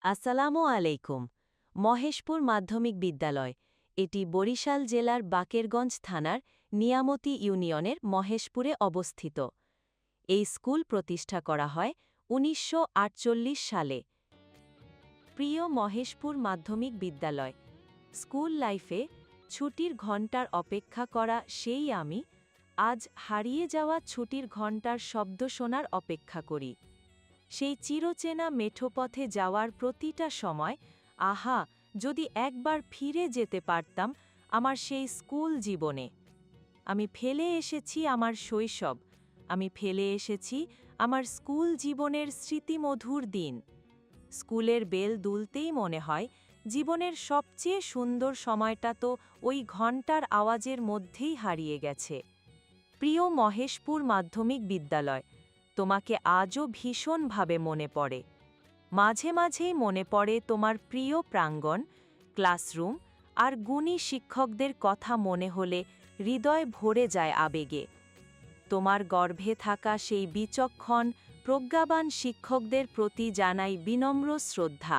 আসসালামু আলাইকুম। মহেশপুর মাধ্যমিক বিদ্যালয় এটি বরিশাল জেলার বাকেরগঞ্জ থানার নিয়ামতি ইউনিয়নের মহেশপুরে অবস্থিত। এই স্কুল প্রতিষ্ঠা করা হয় ১৯৪৮ সালে। প্রিয় মহেশপুর মাধ্যমিক বিদ্যালয়, স্কুল লাইফে ছুটির ঘণ্টার অপেক্ষা করা সেই আমি আজ হারিয়ে যাওয়া ছুটির ঘণ্টার শব্দ শোনার অপেক্ষা করি। সেই চিরচেনা মেঠোপথে যাওয়ার প্রতিটা সময়, আহা, যদি একবার ফিরে যেতে পারতাম আমার সেই স্কুল জীবনে। আমি ফেলে এসেছি আমার শৈশব, আমি ফেলে এসেছি আমার স্কুল জীবনের স্মৃতিমধুর দিন। স্কুলের বেল দুলতেই মনে হয় জীবনের সবচেয়ে সুন্দর সময়টা তো ওই ঘণ্টার আওয়াজের মধ্যেই হারিয়ে গেছে। প্রিয় মহেশপুর মাধ্যমিক বিদ্যালয়, তোমাকে আজও ভীষণভাবে মনে পড়ে। মাঝে মাঝেই মনে পড়ে তোমার প্রিয় প্রাঙ্গণ, ক্লাসরুম আর গুণী শিক্ষকদের কথা মনে হলে হৃদয় ভরে যায় আবেগে। তোমার গর্ভে থাকা সেই বিচক্ষণ, প্রজ্ঞাবান শিক্ষকদের প্রতি জানাই বিনম্র শ্রদ্ধা।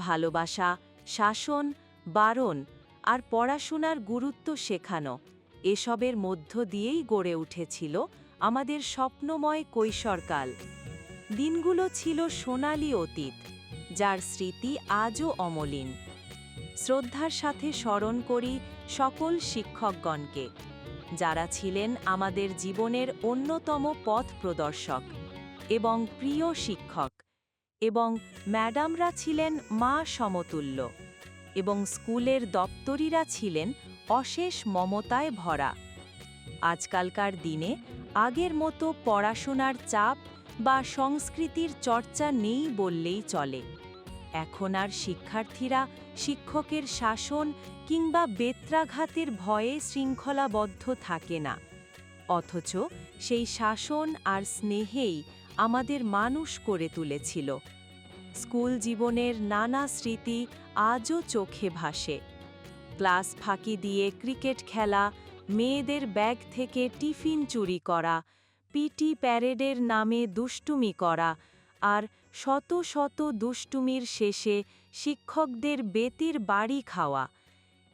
ভালোবাসা, শাসন, বারণ আর পড়াশোনার গুরুত্ব শেখানো, এসবের মধ্য দিয়েই গড়ে উঠেছিল আমাদের স্বপ্নময় কৈশোরকাল। দিনগুলো ছিল সোনালি অতীত, যার স্মৃতি আজও অমলিন। শ্রদ্ধার সাথে স্মরণ করি সকল শিক্ষকগণকে, যারা ছিলেন আমাদের জীবনের অন্যতম পথ প্রদর্শক এবং প্রিয় শিক্ষক, এবং ম্যাডামরা ছিলেন মা সমতুল্য, এবং স্কুলের দপ্তরিরা ছিলেন অশেষ মমতায় ভরা। আজকালকার দিনে আগের মতো পড়াশোনার চাপ বা সংস্কৃতির চর্চা নেই বললেই চলে। এখন আর শিক্ষার্থীরা শিক্ষকের শাসন কিংবা বেত্রাঘাতের ভয়ে শৃঙ্খলাবদ্ধ থাকে না, অথচ সেই শাসন আর স্নেহেই আমাদের মানুষ করে তুলেছিল। স্কুল জীবনের নানা স্মৃতি আজও চোখে ভাসে। ক্লাস ফাঁকি দিয়ে ক্রিকেট খেলা, মেয়েদের ব্যাগ থেকে টিফিন চুরি করা, পিটি প্যারেডের নামে দুষ্টুমি করা, আর শত শত দুষ্টুমির শেষে শিক্ষকদের বেতের বাড়ি খাওয়া,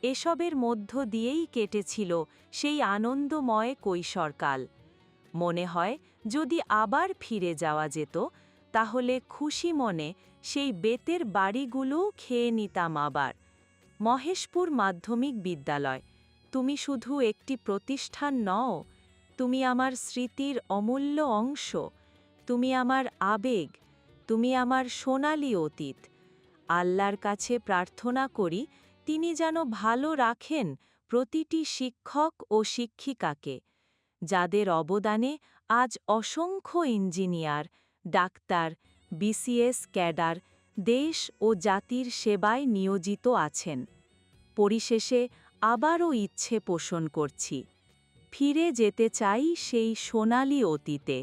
এসবের মধ্য দিয়েই কেটেছিল সেই আনন্দময় কৈশোরকাল। মনে হয় যদি আবার ফিরে যাওয়া যেত, তাহলে খুশি মনে সেই বেতের বাড়িগুলোও খেয়ে নিতাম আবার। মহেশপুর মাধ্যমিক বিদ্যালয়, তুমি শুধু একটি প্রতিষ্ঠান নও, তুমি আমার স্মৃতির অমূল্য অংশ, তুমি আমার আবেগ, তুমি আমার সোনালি অতীত। আল্লাহর কাছে প্রার্থনা করি তিনি যেন ভালো রাখেন প্রতিটি শিক্ষক ও শিক্ষিকাকে, যাদের অবদানে আজ অসংখ্য ইঞ্জিনিয়ার, ডাক্তার, বিসিএস ক্যাডার দেশ ও জাতির সেবায় নিয়োজিত আছেন। পরিশেষে আবারও ইচ্ছে পোষণ করছি, ফিরে যেতে চাই সেই সোনালি অতীতে।